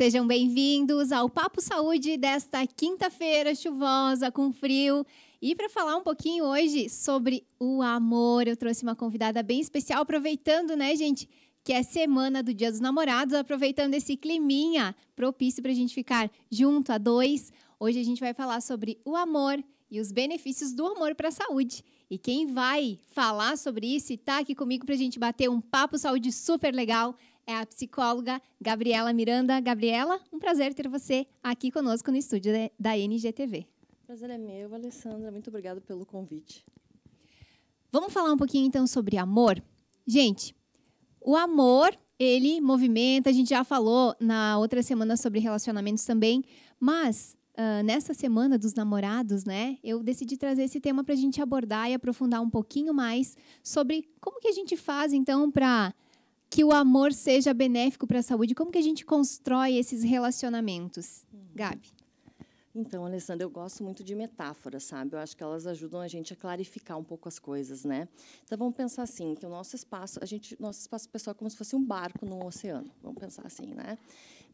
Sejam bem-vindos ao Papo Saúde desta quinta-feira chuvosa, com frio. E para falar um pouquinho hoje sobre o amor, eu trouxe uma convidada bem especial, aproveitando, né, gente, que é semana do Dia dos Namorados, aproveitando esse climinha propício para a gente ficar junto a dois. Hoje a gente vai falar sobre o amor e os benefícios do amor para a saúde. E quem vai falar sobre isso e tá aqui comigo para a gente bater um papo saúde super legal é a psicóloga Gabriela Miranda. Gabriela, um prazer ter você aqui conosco no estúdio da NGTV. O prazer é meu, Alessandra. Muito obrigada pelo convite. Vamos falar um pouquinho, então, sobre amor? Gente, o amor, ele movimenta, a gente já falou na outra semana sobre relacionamentos também, mas nessa semana dos namorados, né, eu decidi trazer esse tema para a gente abordar e aprofundar um pouquinho mais sobre como que a gente faz, então, para que o amor seja benéfico para a saúde, como que a gente constrói esses relacionamentos. Gabi? Então, Alessandra, eu gosto muito de metáforas, sabe? Eu acho que elas ajudam a gente a clarificar um pouco as coisas, né? Então, vamos pensar assim, que o nosso espaço pessoal é como se fosse um barco no oceano. Vamos pensar assim, né?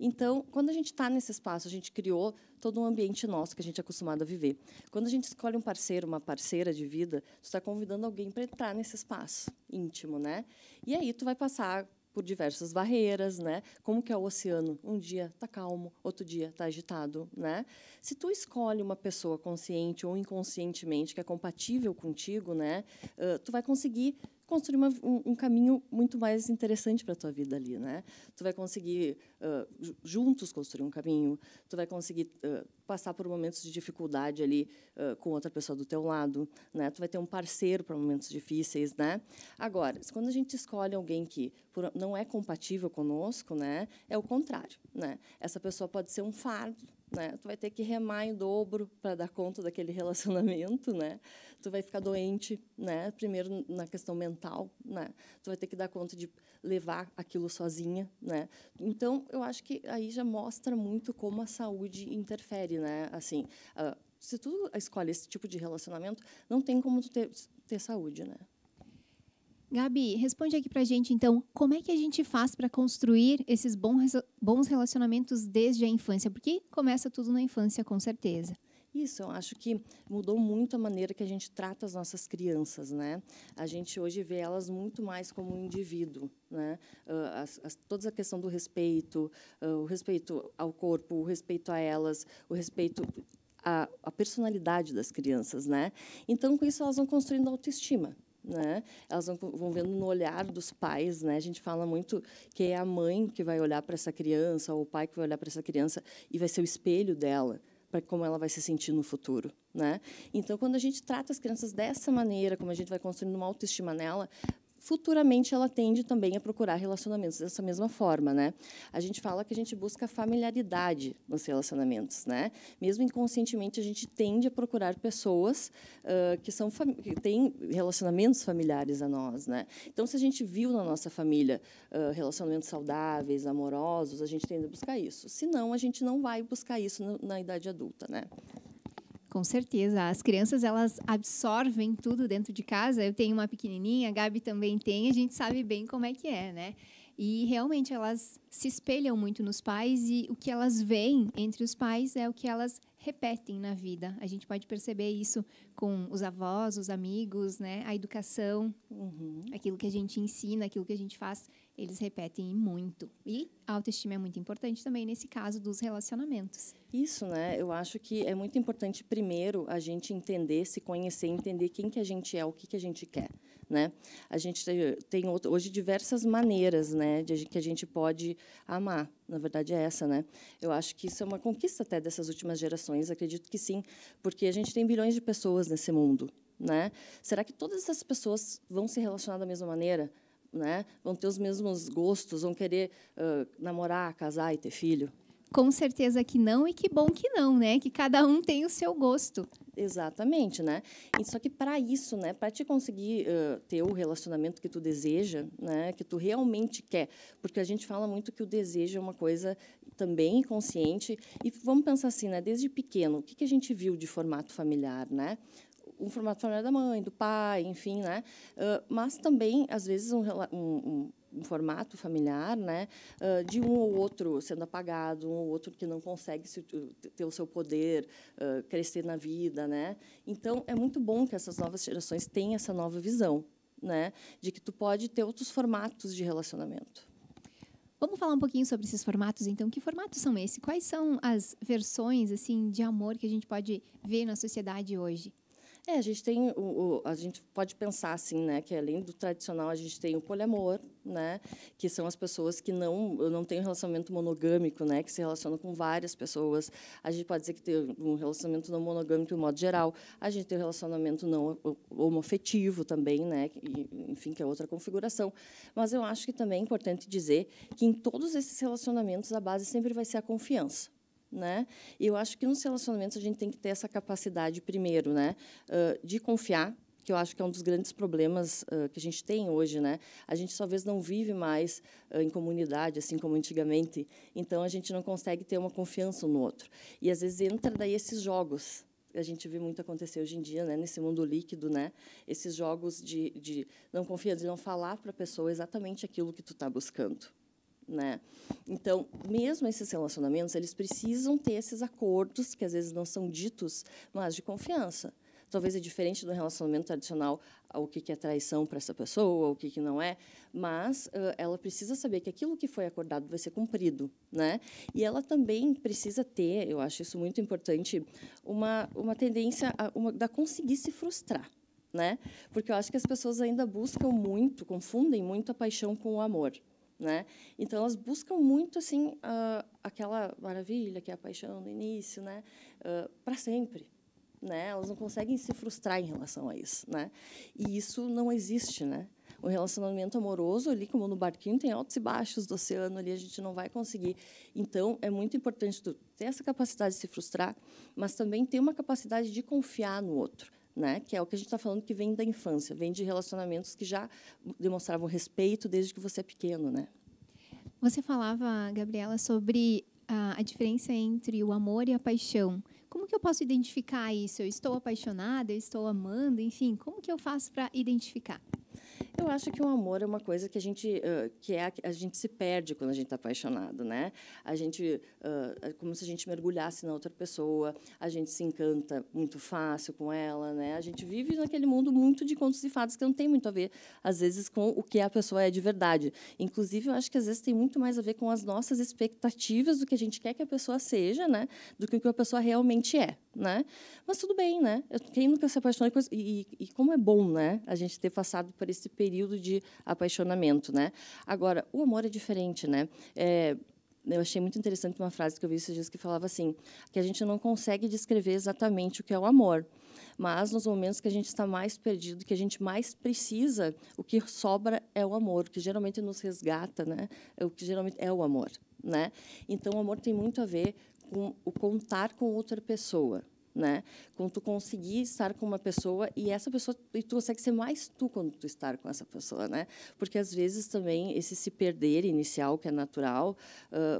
Então, quando a gente está nesse espaço, a gente criou todo um ambiente nosso que a gente é acostumado a viver. Quando a gente escolhe um parceiro, uma parceira de vida, tu está convidando alguém para entrar nesse espaço íntimo, né? E aí tu vai passar por diversas barreiras, né? Como que é o oceano? Um dia está calmo, outro dia está agitado, né? Se tu escolhe uma pessoa consciente ou inconscientemente que é compatível contigo, né? Tu vai conseguir construir um caminho muito mais interessante para a tua vida ali, né? Tu vai conseguir juntos construir um caminho, tu vai conseguir passar por momentos de dificuldade ali com outra pessoa do teu lado, né? Tu vai ter um parceiro para momentos difíceis, né? Agora, quando a gente escolhe alguém que não é compatível conosco, né? É o contrário, né? Essa pessoa pode ser um fardo, né? Tu vai ter que remar em dobro para dar conta daquele relacionamento, né? Tu vai ficar doente, né? Primeiro na questão mental, né? Tu vai ter que dar conta de levar aquilo sozinha, né? Então, eu acho que aí já mostra muito como a saúde interfere, né? Assim, se tu escolhe esse tipo de relacionamento, não tem como tu ter saúde, né? Gabi, responde aqui pra gente, então, como é que a gente faz para construir esses bons relacionamentos desde a infância? Porque começa tudo na infância, com certeza. Isso, eu acho que mudou muito a maneira que a gente trata as nossas crianças, né? A gente hoje vê elas muito mais como um indivíduo, né? Toda a questão do respeito, o respeito ao corpo, o respeito a elas, o respeito à personalidade das crianças, né? Então, com isso, elas vão construindo autoestima, né? Elas vão vendo no olhar dos pais, né? A gente fala muito que é a mãe que vai olhar para essa criança, ou o pai que vai olhar para essa criança e vai ser o espelho dela para como ela vai se sentir no futuro, né? Então, quando a gente trata as crianças dessa maneira, como a gente vai construindo uma autoestima nela, futuramente ela tende também a procurar relacionamentos dessa mesma forma, né? A gente fala que a gente busca familiaridade nos relacionamentos, né? Mesmo inconscientemente a gente tende a procurar pessoas que têm relacionamentos familiares a nós, né? Então, se a gente viu na nossa família relacionamentos saudáveis, amorosos, a gente tende a buscar isso. Senão, a gente não vai buscar isso na idade adulta, né? Com certeza. As crianças, elas absorvem tudo dentro de casa. Eu tenho uma pequenininha, a Gabi também tem, a gente sabe bem como é que é, né? E, realmente, elas se espelham muito nos pais e o que elas veem entre os pais é o que elas repetem na vida. A gente pode perceber isso com os avós, os amigos, né? A educação, aquilo que a gente ensina, aquilo que a gente faz, eles repetem muito. E a autoestima é muito importante também nesse caso dos relacionamentos. Isso, né? Eu acho que é muito importante, primeiro, a gente entender, se conhecer, entender quem que a gente é, o que a gente quer, né? A gente tem hoje diversas maneiras, né, que a gente pode amar. Na verdade, é essa, né? Eu acho que isso é uma conquista até dessas últimas gerações, acredito que sim, porque a gente tem bilhões de pessoas nesse mundo, né? Será que todas essas pessoas vão se relacionar da mesma maneira? Né? Vão ter os mesmos gostos, vão querer namorar, casar e ter filho? Com certeza que não, e que bom que não, né? Que cada um tem o seu gosto. Exatamente, né? E só que para isso, né, para te conseguir ter o relacionamento que tu deseja, né, que tu realmente quer, porque a gente fala muito que o desejo é uma coisa também inconsciente, e vamos pensar assim, né, desde pequeno, o que a gente viu de formato familiar, né? Um formato familiar da mãe, do pai, enfim, né? Mas também, às vezes, um formato familiar, né, de um ou outro sendo apagado, um ou outro que não consegue ter o seu poder, crescer na vida, né? Então é muito bom que essas novas gerações tenham essa nova visão, né, de que tu pode ter outros formatos de relacionamento. Vamos falar um pouquinho sobre esses formatos, então. Que formatos são esses? Quais são as versões assim de amor que a gente pode ver na sociedade hoje? A gente tem a gente pode pensar assim, né, que além do tradicional a gente tem o poliamor, né, que são as pessoas que não têm um relacionamento monogâmico, né, que se relacionam com várias pessoas. A gente pode dizer que tem um relacionamento não monogâmico de modo geral. A gente tem um relacionamento não homoafetivo também, né, enfim, que é outra configuração. Mas eu acho que também é importante dizer que em todos esses relacionamentos a base sempre vai ser a confiança. Né? E eu acho que nos relacionamentos a gente tem que ter essa capacidade, primeiro, né, de confiar, que eu acho que é um dos grandes problemas que a gente tem hoje, né? A gente talvez não vive mais em comunidade, assim como antigamente, então a gente não consegue ter uma confiança um no outro. E às vezes entra daí esses jogos. A gente vê muito acontecer hoje em dia, né, nesse mundo líquido, né? Esses jogos de não confiança, de não falar para a pessoa exatamente aquilo que tu está buscando. Né? Então, mesmo esses relacionamentos, eles precisam ter esses acordos, que às vezes não são ditos, mas de confiança. Talvez é diferente do relacionamento tradicional, o que é traição para essa pessoa, o que não é, mas ela precisa saber que aquilo que foi acordado vai ser cumprido, né? E ela também precisa ter, eu acho isso muito importante, uma tendência a conseguir se frustrar. Né? Porque eu acho que as pessoas ainda buscam muito, confundem muito a paixão com o amor. Né? Então elas buscam muito assim aquela maravilha que é a paixão no início, né? Para sempre, né? Elas não conseguem se frustrar em relação a isso, né? E isso não existe, né? O relacionamento amoroso ali, como no barquinho, tem altos e baixos do oceano ali, a gente não vai conseguir. Então é muito importante tu ter essa capacidade de se frustrar, mas também ter uma capacidade de confiar no outro. Né? Que é o que a gente está falando, que vem da infância, vem de relacionamentos que já demonstravam respeito desde que você é pequeno, né? Você falava, Gabriela, sobre a diferença entre o amor e a paixão. Como que eu posso identificar isso? Eu estou apaixonada, eu estou amando, enfim, como que eu faço para identificar? Eu acho que o amor é uma coisa que a gente se perde quando a gente está apaixonado, né? A gente é como se a gente mergulhasse na outra pessoa, a gente se encanta muito fácil com ela, né? A gente vive naquele mundo muito de contos e fadas que não tem muito a ver, às vezes, com o que a pessoa é de verdade. Inclusive, eu acho que às vezes tem muito mais a ver com as nossas expectativas do que a gente quer que a pessoa seja, né? Do que o que a pessoa realmente é, né? Mas tudo bem, né? Quem nunca se apaixonou e como é bom, né? A gente ter passado por esse período de apaixonamento, né? Agora, o amor é diferente, né? Eu achei muito interessante uma frase que eu vi esses dias que falava assim, que a gente não consegue descrever exatamente o que é o amor, mas nos momentos que a gente está mais perdido, que a gente mais precisa, o que sobra é o amor, o que geralmente nos resgata, né? O que geralmente é o amor, né? Então, o amor tem muito a ver com o contar com outra pessoa, né? Quando tu conseguir estar com uma pessoa e essa pessoa e tu consegue ser mais tu quando tu estar com essa pessoa, né? Porque às vezes também esse se perder inicial, que é natural,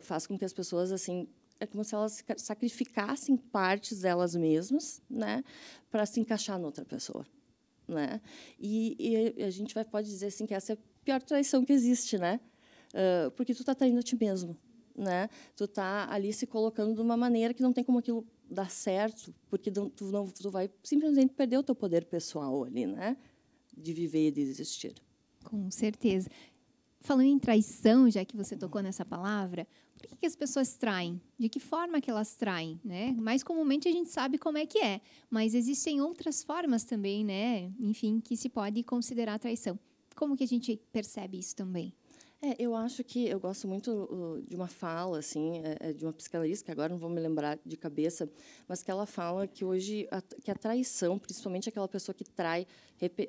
faz com que as pessoas assim é como se elas sacrificassem partes delas mesmas, né, para se encaixar noutra pessoa, né? E a gente pode dizer assim que essa é a pior traição que existe, né? Porque tu está traindo a ti mesmo. Né? Tu está ali se colocando de uma maneira que não tem como aquilo dar certo, porque tu vai simplesmente perder o teu poder pessoal ali, né? De viver e de existir. Com certeza. Falando em traição, já que você tocou nessa palavra, por que as pessoas traem? De que forma que elas traem, né? Mais comumente a gente sabe como é que é, mas existem outras formas também, né? Enfim, que se pode considerar traição. Como que a gente percebe isso também? Eu acho que eu gosto muito de uma fala assim, de uma psicanalista, que agora não vou me lembrar de cabeça, mas que ela fala que hoje que a traição, principalmente aquela pessoa que trai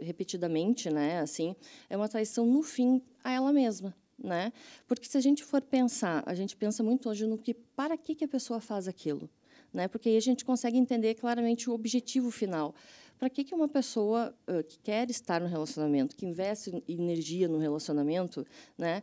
repetidamente, né, assim, é uma traição no fim a ela mesma, né? Porque se a gente for pensar, a gente pensa muito hoje no que para que a pessoa faz aquilo, né? Porque aí a gente consegue entender claramente o objetivo final. Para que uma pessoa que quer estar no relacionamento, que investe energia no relacionamento, né,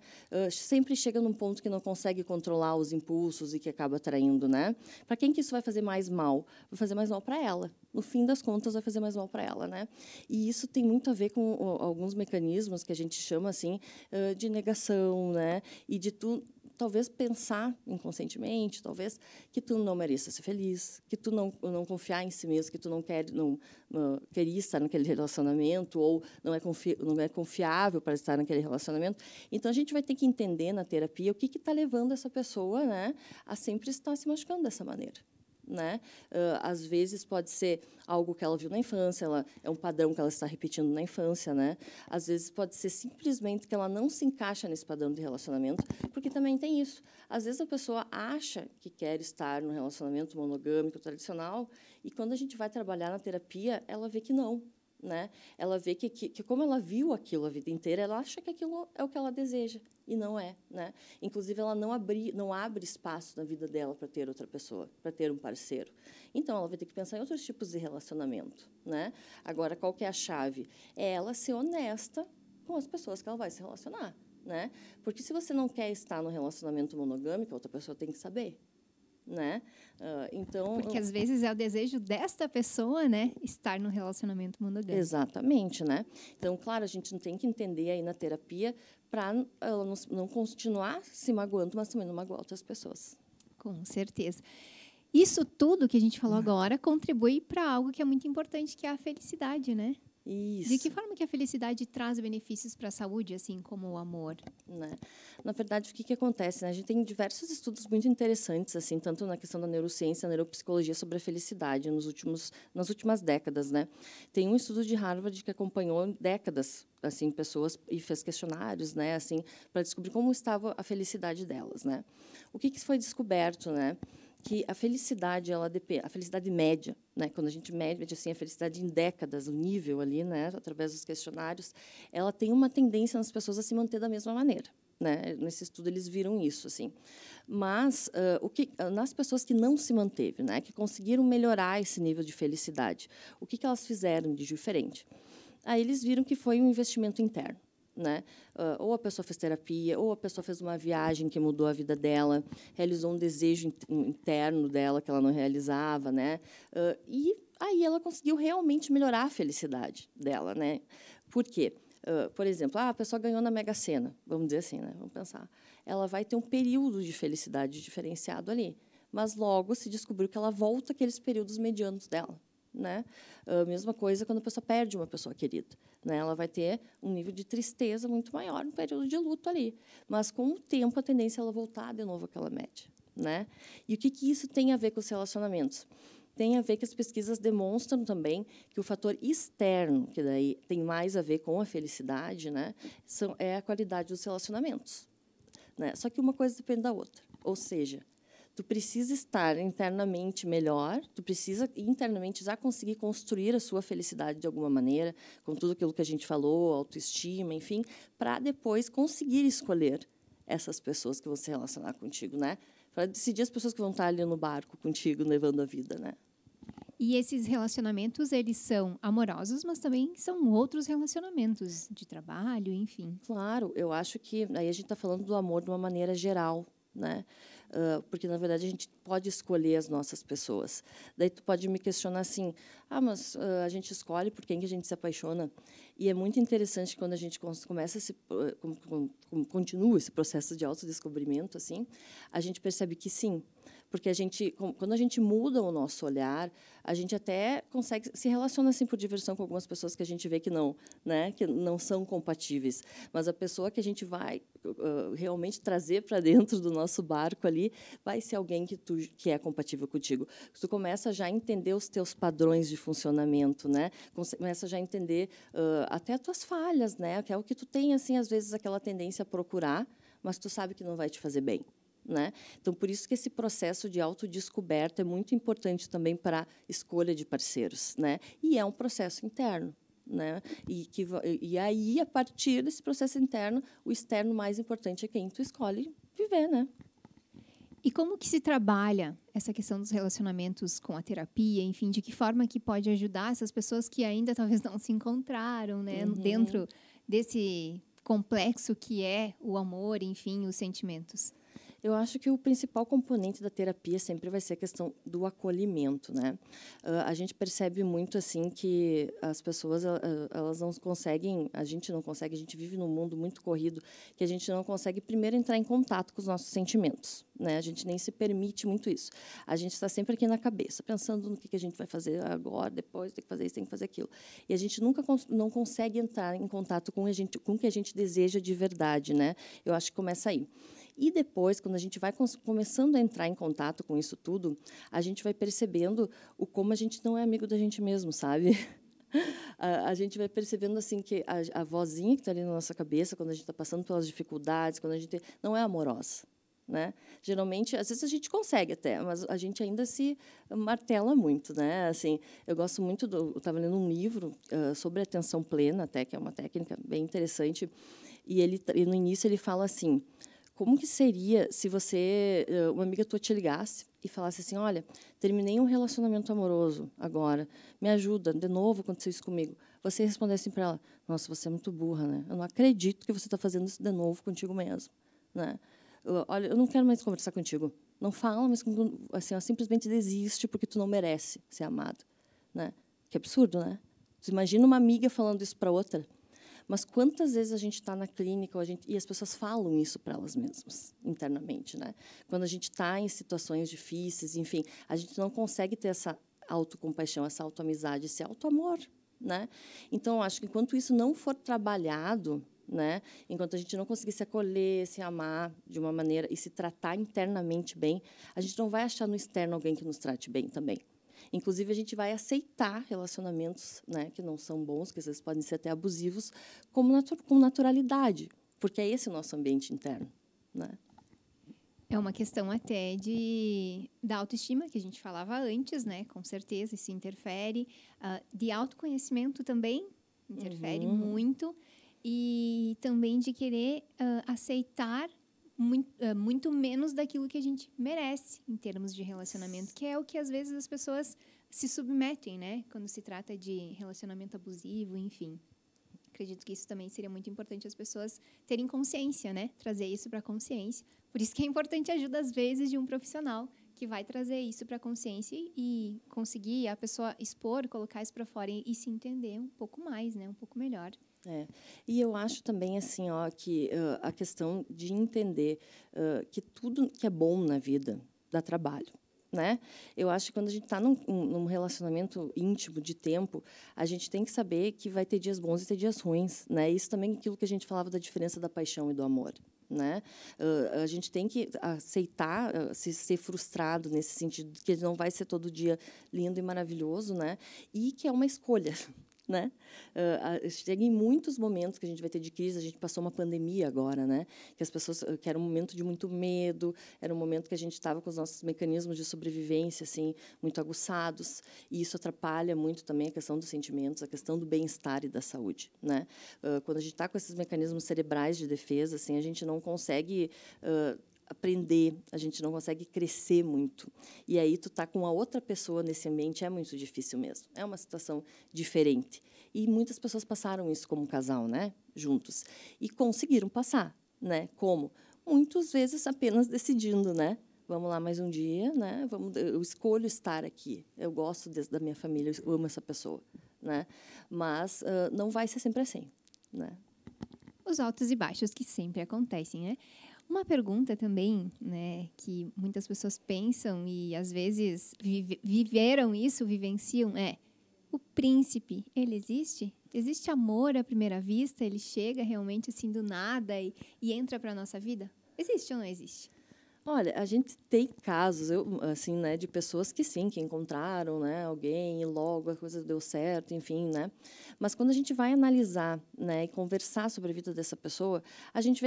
sempre chega num ponto que não consegue controlar os impulsos e que acaba traindo, né? Para quem que isso vai fazer mais mal? Vai fazer mais mal para ela. No fim das contas, vai fazer mais mal para ela, né? E isso tem muito a ver com alguns mecanismos que a gente chama assim de negação, né? E de talvez pensar inconscientemente, talvez que tu não mereça ser feliz, que tu não confiar em si mesmo, que tu não queria estar naquele relacionamento ou não é confiável para estar naquele relacionamento. Então a gente vai ter que entender na terapia o que está levando essa pessoa, né, a sempre estar se machucando dessa maneira. Né? Às vezes pode ser algo que ela viu na infância, é um padrão que ela está repetindo na infância, né? Às vezes pode ser simplesmente que ela não se encaixa nesse padrão de relacionamento, porque também tem isso. Às vezes a pessoa acha que quer estar no relacionamento monogâmico tradicional e quando a gente vai trabalhar na terapia, ela vê que não. Né? Ela vê que como ela viu aquilo a vida inteira, ela acha que aquilo é o que ela deseja e não é, né? Inclusive ela não abre espaço na vida dela para ter outra pessoa, para ter um parceiro. Então ela vai ter que pensar em outros tipos de relacionamento, né? Agora qual que é a chave? É ela ser honesta com as pessoas que ela vai se relacionar, né? Porque se você não quer estar no relacionamento monogâmico, a outra pessoa tem que saber. Né? Então, porque às vezes é o desejo desta pessoa, né, estar no relacionamento monogâmico. Exatamente, né? Então, claro, a gente não tem que entender aí na terapia para ela não continuar se magoando, mas também não magoar outras pessoas. Com certeza. Isso tudo que a gente falou agora contribui para algo que é muito importante, que é a felicidade, né? Isso. De que forma que a felicidade traz benefícios para a saúde, assim como o amor? Né? Na verdade, o que acontece? Né? A gente tem diversos estudos muito interessantes, assim, tanto na questão da neurociência, neuropsicologia, sobre a felicidade nas últimas décadas. Né? Tem um estudo de Harvard que acompanhou décadas assim, pessoas e fez questionários, né, assim, para descobrir como estava a felicidade delas. Né? O que foi descoberto? Né? Que a felicidade, ela depende, a felicidade média, né, quando a gente mede assim a felicidade em décadas, o nível ali, né, através dos questionários, ela tem uma tendência nas pessoas a se manter da mesma maneira, né? Nesse estudo eles viram isso, assim. Mas nas pessoas que não se manteve, né, que conseguiram melhorar esse nível de felicidade, o que elas fizeram de diferente? Aí eles viram que foi um investimento interno. Né? Ou a pessoa fez terapia, ou a pessoa fez uma viagem que mudou a vida dela, realizou um desejo interno dela que ela não realizava, né? E aí ela conseguiu realmente melhorar a felicidade dela, né? Por quê? Por exemplo, a pessoa ganhou na Mega Sena, vamos dizer assim, né? Vamos pensar. Ela vai ter um período de felicidade diferenciado ali, mas logo se descobriu que ela volta àqueles períodos medianos dela. Né? Mesma coisa quando a pessoa perde uma pessoa querida. Né? Ela vai ter um nível de tristeza muito maior no período de luto ali. Mas, com o tempo, a tendência é ela voltar de novo àquela média. Né? E o que isso tem a ver com os relacionamentos? Tem a ver que as pesquisas demonstram também que o fator externo, que daí tem mais a ver com a felicidade, né, é a qualidade dos relacionamentos. Né? Só que uma coisa depende da outra. Ou seja, tu precisa estar internamente melhor, tu precisa internamente já conseguir construir a sua felicidade de alguma maneira, com tudo aquilo que a gente falou, autoestima, enfim, para depois conseguir escolher essas pessoas que vão se relacionar contigo, né? Para decidir as pessoas que vão estar ali no barco contigo, levando a vida, né? E esses relacionamentos, eles são amorosos, mas também são outros relacionamentos de trabalho, enfim. Claro, eu acho que aí a gente está falando do amor de uma maneira geral, né? Porque, na verdade, a gente pode escolher as nossas pessoas. Daí tu pode me questionar assim, mas a gente escolhe por quem que a gente se apaixona. E é muito interessante quando a gente começa continua esse processo de autodescobrimento, assim, a gente percebe que sim. Porque quando a gente muda o nosso olhar, a gente até consegue se relaciona assim por diversão com algumas pessoas que a gente vê que não, né, que não são compatíveis. Mas a pessoa que a gente vai realmente trazer para dentro do nosso barco ali vai ser alguém que é compatível contigo. Tu começa já a entender os teus padrões de funcionamento, né? Começa já a entender até as tuas falhas, né? Que é o que tu tem assim às vezes aquela tendência a procurar, mas tu sabe que não vai te fazer bem. Né? Então, por isso que esse processo de autodescoberta é muito importante também para a escolha de parceiros. Né? E é um processo interno. Né? E aí, a partir desse processo interno, o externo mais importante é quem tu escolhe viver. Né? E como que se trabalha essa questão dos relacionamentos com a terapia, enfim, de que forma que pode ajudar essas pessoas que ainda talvez não se encontraram, né, dentro desse complexo que é o amor, enfim, os sentimentos? Eu acho que o principal componente da terapia sempre vai ser a questão do acolhimento, né? A gente percebe muito assim que as pessoas elas não conseguem, a gente não consegue, a gente vive num mundo muito corrido que a gente não consegue primeiro entrar em contato com os nossos sentimentos, né? A gente nem se permite muito isso. A gente está sempre aqui na cabeça, pensando no que a gente vai fazer agora, depois tem que fazer isso, tem que fazer aquilo. E a gente nunca não consegue entrar em contato com o que a gente deseja de verdade, né? Eu acho que começa aí. E depois, quando a gente vai começando a entrar em contato com isso tudo, a gente vai percebendo o como a gente não é amigo da gente mesmo, sabe? A gente vai percebendo assim que a vozinha que está ali na nossa cabeça, quando a gente está passando pelas dificuldades, quando a gente não é amorosa, né? Geralmente, às vezes a gente consegue até, mas a gente ainda se martela muito, né? Assim, eu gosto muito eu estava lendo um livro sobre atenção plena, até que é uma técnica bem interessante, e no início ele fala assim: como que seria se uma amiga tua te ligasse e falasse assim: olha, terminei um relacionamento amoroso agora, me ajuda, de novo aconteceu isso comigo. Você respondesse para ela: nossa, você é muito burra, né? Eu não acredito que você está fazendo isso de novo contigo mesmo, né? Olha, eu não quero mais conversar contigo. Não fala, mas assim, simplesmente desiste porque tu não merece ser amado, né? Que absurdo, né? Você imagina uma amiga falando isso para outra. Mas quantas vezes a gente está na clínica e as pessoas falam isso para elas mesmas, internamente, né? Quando a gente está em situações difíceis, enfim, a gente não consegue ter essa autocompaixão, essa autoamizade, esse autoamor, né? Então, acho que enquanto isso não for trabalhado, né? Enquanto a gente não conseguir se acolher, se amar de uma maneira e se tratar internamente bem, a gente não vai achar no externo alguém que nos trate bem também. Inclusive, a gente vai aceitar relacionamentos, né, que não são bons, que às vezes podem ser até abusivos, com naturalidade, porque é esse o nosso ambiente interno, né? É uma questão até da autoestima, que a gente falava antes, né? Com certeza, isso interfere. De autoconhecimento também interfere muito. E também de querer aceitar muito menos daquilo que a gente merece em termos de relacionamento, que é o que às vezes as pessoas se submetem, né? Quando se trata de relacionamento abusivo, enfim. Acredito que isso também seria muito importante as pessoas terem consciência, né? Trazer isso para a consciência. Por isso que é importante a ajuda, às vezes, de um profissional que vai trazer isso para a consciência e conseguir a pessoa expor, colocar isso para fora e se entender um pouco mais, né? Um pouco melhor. E eu acho também assim, que a questão de entender que tudo que é bom na vida dá trabalho, né? Eu acho que quando a gente está num relacionamento íntimo de tempo, a gente tem que saber que vai ter dias bons e ter dias ruins, né? Isso também é aquilo que a gente falava da diferença da paixão e do amor, né? A gente tem que aceitar ser frustrado nesse sentido de que não vai ser todo dia lindo e maravilhoso, né? E que é uma escolha. Né? Chega em muitos momentos que a gente vai ter de crise. A gente passou uma pandemia agora, né? Que as pessoas, que era um momento de muito medo, era um momento que a gente estava com os nossos mecanismos de sobrevivência assim muito aguçados, e isso atrapalha muito também a questão dos sentimentos, a questão do bem-estar e da saúde, né? Quando a gente está com esses mecanismos cerebrais de defesa, assim, a gente não consegue aprender, a gente não consegue crescer muito. E aí tu tá com a outra pessoa nesse ambiente, é muito difícil mesmo. É uma situação diferente. E muitas pessoas passaram isso como casal, né, juntos, e conseguiram passar, né? Como? Muitas vezes apenas decidindo, né? Vamos lá mais um dia, né? Eu escolho estar aqui. Eu gosto da minha família, eu amo essa pessoa, né? Mas não vai ser sempre assim, né? Os altos e baixos que sempre acontecem, né? Uma pergunta também, né, que muitas pessoas pensam e às vezes viveram isso, vivenciam, o príncipe, ele existe? Existe amor à primeira vista? Ele chega realmente assim do nada e entra para a nossa vida? Existe ou não existe? Olha, a gente tem casos, assim, né, de pessoas que sim, que encontraram, né, alguém e logo a coisa deu certo, enfim, né? Mas quando a gente vai analisar, né, e conversar sobre a vida dessa pessoa, a gente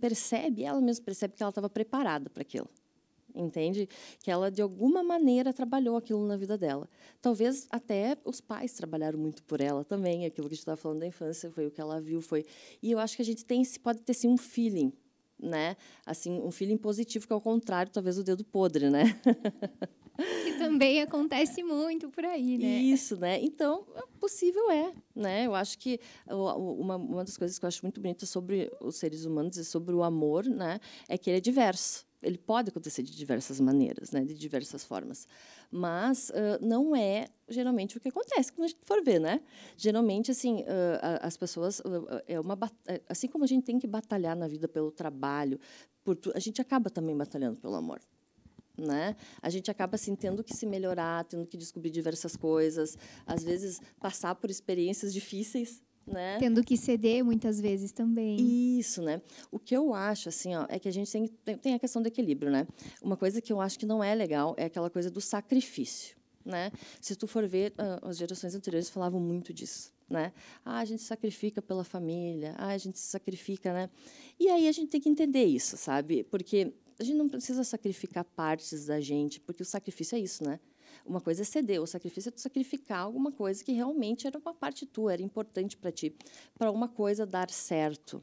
percebe, ela mesma percebe que ela estava preparada para aquilo. Entende? Que ela, de alguma maneira, trabalhou aquilo na vida dela. Talvez até os pais trabalharam muito por ela também, aquilo que a gente estava falando da infância, foi o que ela viu, foi... E eu acho que a gente pode ter, sim, um feeling, né? Assim, um feeling positivo, que é o contrário, talvez, do dedo podre, né? Que também acontece muito por aí, né? Isso, né? Então, possível é, né? Eu acho que uma das coisas que eu acho muito bonita sobre os seres humanos e sobre o amor, né, é que ele é diverso. Ele pode acontecer de diversas maneiras, né, de diversas formas, mas não é geralmente o que acontece quando a gente for ver, né? Geralmente, assim, as pessoas assim como a gente tem que batalhar na vida pelo trabalho, a gente acaba também batalhando pelo amor. Né? A gente acaba assim, tendo que se melhorar, tendo que descobrir diversas coisas, às vezes passar por experiências difíceis, né? Tendo que ceder muitas vezes também. Isso, né? O que eu acho assim, ó, é que a gente tem a questão do equilíbrio, né? Uma coisa que eu acho que não é legal é aquela coisa do sacrifício, né? Se tu for ver, as gerações anteriores falavam muito disso, né? A gente se sacrifica pela família, a gente se sacrifica, né? E aí a gente tem que entender isso, sabe? Porque a gente não precisa sacrificar partes da gente, porque o sacrifício é isso, né? Uma coisa é ceder, o sacrifício é tu sacrificar alguma coisa que realmente era uma parte tua, era importante para ti, para uma coisa dar certo,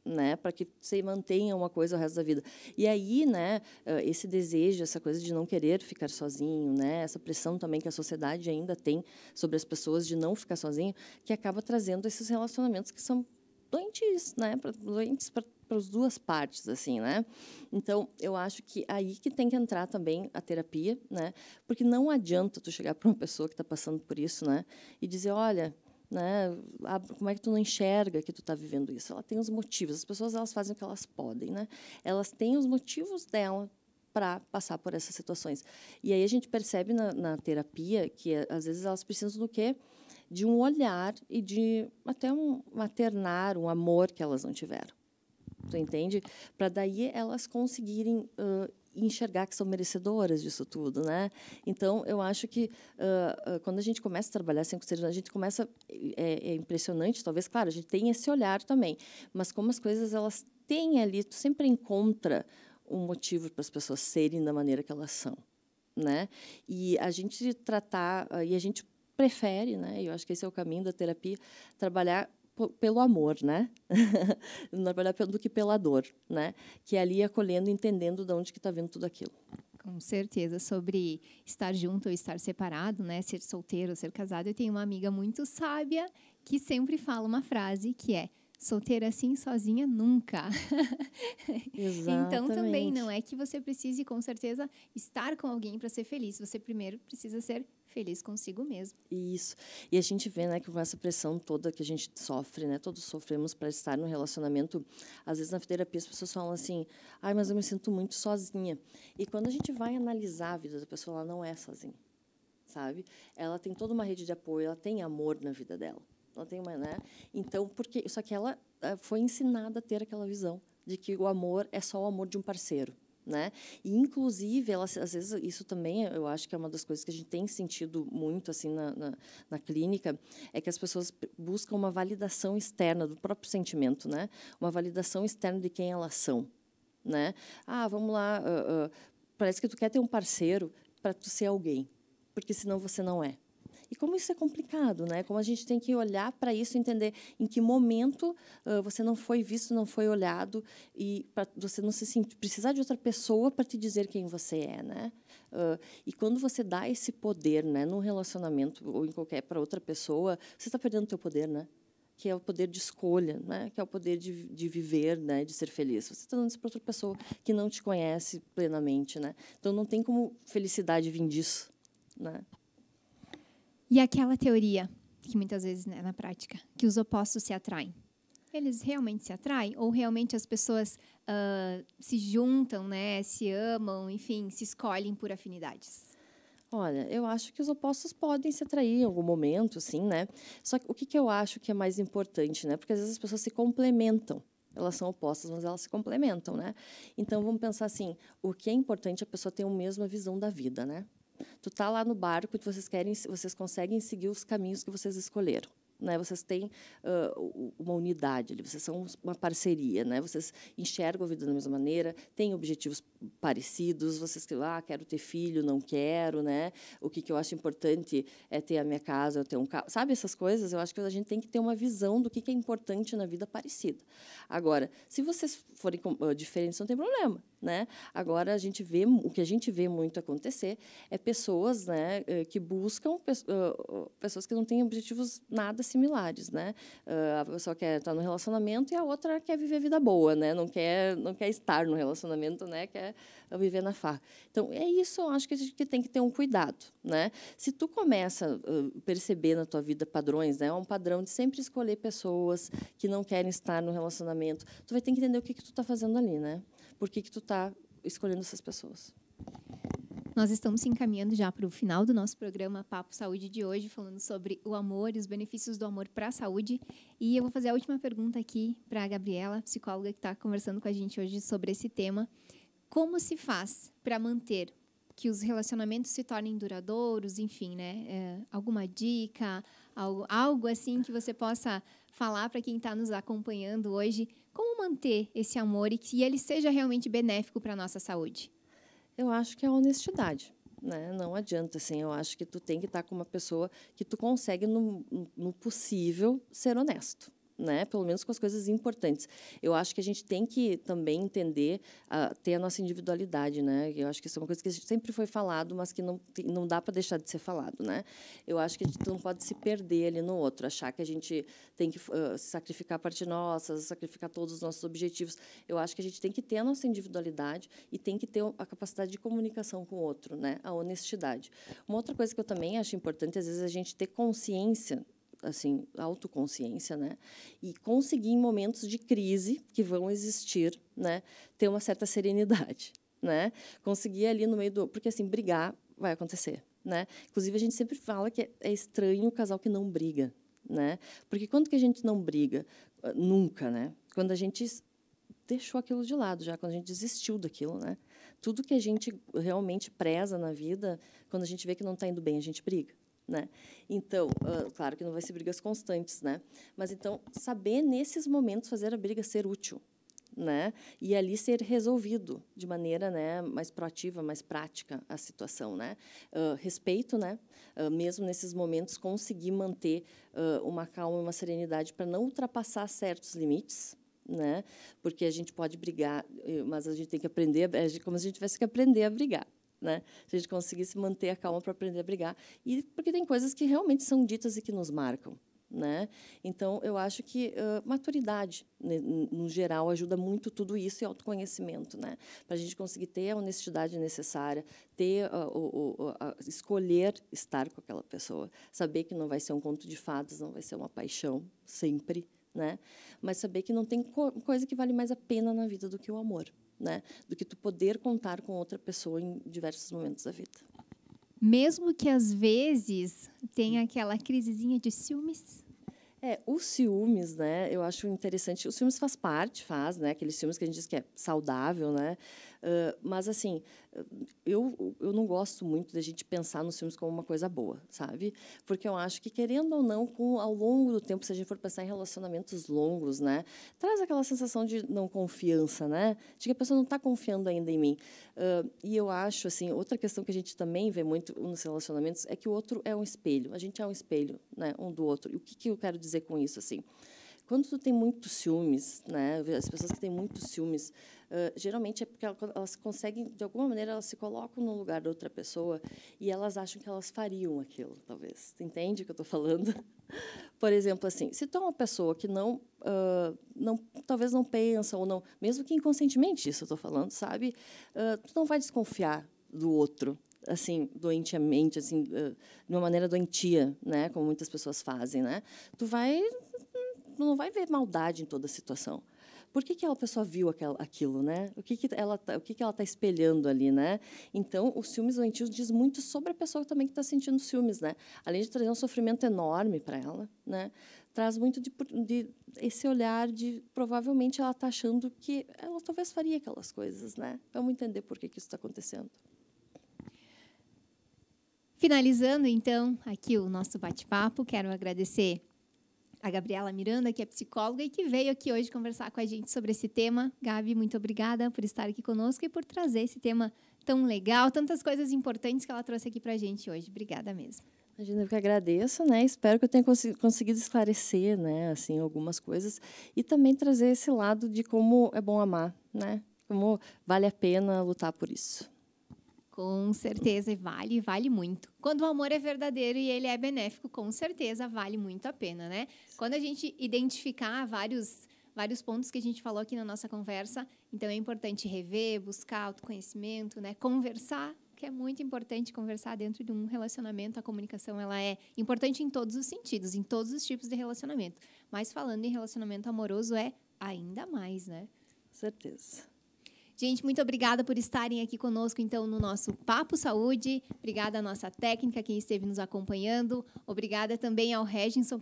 né? Para que você mantenha uma coisa o resto da vida. E aí, né? Esse desejo, essa coisa de não querer ficar sozinho, né? Essa pressão também que a sociedade ainda tem sobre as pessoas de não ficar sozinho, que acaba trazendo esses relacionamentos que são doentes, né? Doentes para as duas partes, assim, né? Então, eu acho que aí que tem que entrar também a terapia, né? Porque não adianta tu chegar para uma pessoa que está passando por isso, né? E dizer, olha, né? Como é que tu não enxerga que tu está vivendo isso? Ela tem os motivos. As pessoas, elas fazem o que elas podem, né? Elas têm os motivos dela para passar por essas situações. E aí a gente percebe na terapia que às vezes elas precisam do quê? De um olhar e de até um maternar, um amor que elas não tiveram. Tu entende? Para daí elas conseguirem enxergar que são merecedoras disso tudo, né? Então, eu acho que quando a gente começa a trabalhar assim com seres humanos, a gente começa é impressionante, talvez, claro, a gente tem esse olhar também, mas como as coisas elas têm ali, tu sempre encontra um motivo para as pessoas serem da maneira que elas são, né? E a gente tratar e a gente prefere, né? Eu acho que esse é o caminho da terapia, trabalhar pelo amor, né? Trabalhar do que pela dor, né? Que é ali acolhendo, entendendo de onde que está vindo tudo aquilo. Com certeza, sobre estar junto ou estar separado, né? Ser solteiro ou ser casado. Eu tenho uma amiga muito sábia que sempre fala uma frase que é: solteira assim, sozinha, nunca. Então, também não é que você precise, com certeza, estar com alguém para ser feliz. Você primeiro precisa ser feliz consigo mesmo. Isso. E a gente vê, né, que com essa pressão toda que a gente sofre, né, todos sofremos para estar no relacionamento. Às vezes na terapia as pessoas falam assim: "Ai, mas eu me sinto muito sozinha". E quando a gente vai analisar a vida da pessoa, ela não é sozinha, sabe? Ela tem toda uma rede de apoio, ela tem amor na vida dela. Ela tem uma, né? Então, só que ela foi ensinada a ter aquela visão de que o amor é só o amor de um parceiro. Né? E, inclusive, ela, às vezes, isso também, eu acho que é uma das coisas que a gente tem sentido muito assim na clínica, é que as pessoas buscam uma validação externa do próprio sentimento, né? Uma validação externa de quem elas são. Né? Ah, vamos lá, parece que tu quer ter um parceiro para tu ser alguém, porque senão você não é. E como isso é complicado, né? Como a gente tem que olhar para isso e entender em que momento você não foi visto, não foi olhado, e para você não se sentir, precisar de outra pessoa para te dizer quem você é, né? E quando você dá esse poder, né, num relacionamento ou em qualquer para outra pessoa, você está perdendo o teu poder, né? Que é o poder de escolha, né? Que é o poder de viver, né? De ser feliz. Você está dando isso para outra pessoa que não te conhece plenamente, né? Então não tem como felicidade vir disso, né? E aquela teoria, que muitas vezes, né, na prática, que os opostos se atraem. Eles realmente se atraem? Ou realmente as pessoas se juntam, né, se amam, enfim, se escolhem por afinidades? Olha, eu acho que os opostos podem se atrair em algum momento, sim, né? Só que o que eu acho que é mais importante, né? Porque às vezes as pessoas se complementam. Elas são opostas, mas elas se complementam, né? Então, vamos pensar assim, o que é importante é a pessoa ter a mesma visão da vida, né? Tu tá lá no barco e vocês conseguem seguir os caminhos que vocês escolheram, né? Vocês têm uma unidade ali, vocês são uma parceria, né? Vocês enxergam a vida da mesma maneira, têm objetivos parecidos, vocês que quero ter filho, não quero, né? O que eu acho importante é ter a minha casa, eu ter um carro, sabe, essas coisas. Eu acho que a gente tem que ter uma visão do que é importante na vida parecida. Agora, se vocês forem diferentes, não tem problema, né? Agora o que a gente vê muito acontecer é pessoas, né, que buscam pessoas que não têm objetivos nada similares, né? A pessoa quer estar no relacionamento e a outra quer viver vida boa, né? Não quer estar no relacionamento, né? Quer viver na farra. Então é isso. Eu acho que a gente tem que ter um cuidado, né? Se tu começa a perceber na tua vida padrões, né? Um padrão de sempre escolher pessoas que não querem estar no relacionamento, tu vai ter que entender o que tu está fazendo ali, né? Por que tu está escolhendo essas pessoas? Nós estamos se encaminhando já para o final do nosso programa Papo Saúde de hoje, falando sobre o amor e os benefícios do amor para a saúde. E eu vou fazer a última pergunta aqui para a Gabriela, psicóloga que está conversando com a gente hoje sobre esse tema. Como se faz para manter que os relacionamentos se tornem duradouros, enfim, né? Alguma dica, algo assim que você possa falar para quem está nos acompanhando hoje? Como manter esse amor e que ele seja realmente benéfico para a nossa saúde? Eu acho que é a honestidade, né? Não adianta, assim. Eu acho que tu tem que estar com uma pessoa que tu consegue, no possível, ser honesto, né? Pelo menos com as coisas importantes. Eu acho que a gente tem que também entender, ter a nossa individualidade, né? Eu acho que isso é uma coisa que sempre foi falado, mas que não dá para deixar de ser falado, né? Eu acho que a gente não pode se perder ali no outro, achar que a gente tem que sacrificar a parte nossa, sacrificar todos os nossos objetivos. Eu acho que a gente tem que ter a nossa individualidade e tem que ter a capacidade de comunicação com o outro, né? A honestidade. Uma outra coisa que eu também acho importante, às vezes, a gente ter consciência, assim, autoconsciência, né? E conseguir, em momentos de crise que vão existir, né, ter uma certa serenidade, né? Conseguir ali no meio do... Porque, assim, brigar vai acontecer, né? Inclusive, a gente sempre fala que é estranho o casal que não briga, né? Porque quando que a gente não briga? Nunca, né? Quando a gente deixou aquilo de lado, já quando a gente desistiu daquilo, né? Tudo que a gente realmente preza na vida, quando a gente vê que não está indo bem, a gente briga, né? Então, claro que não vai ser brigas constantes, né? Mas então saber nesses momentos fazer a briga ser útil, né? E ali ser resolvido de maneira, né, mais proativa, mais prática a situação, né? Respeito, né? Mesmo nesses momentos conseguir manter uma calma e uma serenidade para não ultrapassar certos limites, né? Porque a gente pode brigar, mas a gente tem que aprender, como se a gente tivesse que aprender a brigar, né? Se a gente conseguisse manter a calma para aprender a brigar. E porque tem coisas que realmente são ditas e que nos marcam, né? Então, eu acho que maturidade, no geral, ajuda muito tudo isso, e autoconhecimento, né? Para a gente conseguir ter a honestidade necessária, ter escolher estar com aquela pessoa, saber que não vai ser um conto de fadas, não vai ser uma paixão sempre, né? Mas saber que não tem coisa que vale mais a pena na vida do que o amor, né? Do que tu poder contar com outra pessoa em diversos momentos da vida. Mesmo que às vezes tenha aquela crisezinha de ciúmes? Os ciúmes, né? Eu acho interessante. Os ciúmes faz, né? Aqueles ciúmes que a gente diz que é saudável, né? Mas, assim, eu não gosto muito da gente pensar nos ciúmes como uma coisa boa, sabe? Porque eu acho que, querendo ou não, ao longo do tempo, se a gente for pensar em relacionamentos longos, né? Traz aquela sensação de não confiança, né? De que a pessoa não está confiando ainda em mim. E eu acho, assim, outra questão que a gente também vê muito nos relacionamentos é que o outro é um espelho. A gente é um espelho, né? Um do outro. E o que eu quero dizer com isso, assim? Quando tu tem muitos ciúmes, né? As pessoas que têm muitos ciúmes, geralmente é porque elas conseguem, de alguma maneira, elas se colocam no lugar da outra pessoa e elas acham que elas fariam aquilo, talvez. Tu entende o que eu estou falando? Por exemplo, assim, se tu é uma pessoa que talvez não pensa, ou não, mesmo que inconscientemente, isso eu estou falando, sabe? Tu não vai desconfiar do outro, assim, doentiamente, assim, de uma maneira doentia, né? Como muitas pessoas fazem, né? Tu não vai ver maldade em toda a situação. Por que aquela pessoa viu aquilo, né? O que ela está espelhando ali, né? Então, os ciúmes doentios diz muito sobre a pessoa também que está sentindo ciúmes, né? Além de trazer um sofrimento enorme para ela, né? Traz muito de esse olhar de provavelmente ela está achando que ela talvez faria aquelas coisas, né? Vamos entender por que isso está acontecendo. Finalizando, então, aqui o nosso bate-papo, quero agradecer a Gabriela Miranda, que é psicóloga e que veio aqui hoje conversar com a gente sobre esse tema. Gabi, muito obrigada por estar aqui conosco e por trazer esse tema tão legal, tantas coisas importantes que ela trouxe aqui para a gente hoje. Obrigada mesmo. Imagina, eu que agradeço, né? Espero que eu tenha conseguido esclarecer, né, assim, algumas coisas e também trazer esse lado de como é bom amar, né? Como vale a pena lutar por isso. Com certeza, e vale muito. Quando o amor é verdadeiro e ele é benéfico, com certeza vale muito a pena, né? Quando a gente identificar vários pontos que a gente falou aqui na nossa conversa, então é importante rever, buscar autoconhecimento, né? Conversar, que é muito importante conversar dentro de um relacionamento. A comunicação, ela é importante em todos os sentidos, em todos os tipos de relacionamento. Mas falando em relacionamento amoroso, é ainda mais, né? Com certeza. Gente, muito obrigada por estarem aqui conosco, então, no nosso Papo Saúde. Obrigada à nossa técnica, quem esteve nos acompanhando. Obrigada também ao Regisson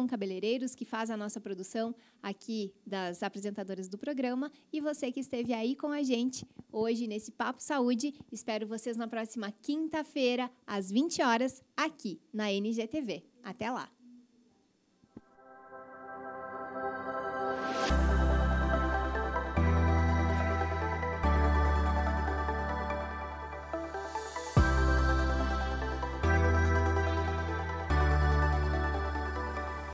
Cabeleireiros, que faz a nossa produção aqui das apresentadoras do programa. E você que esteve aí com a gente hoje nesse Papo Saúde. Espero vocês na próxima quinta-feira, às 20 horas, aqui na NGTV. Até lá!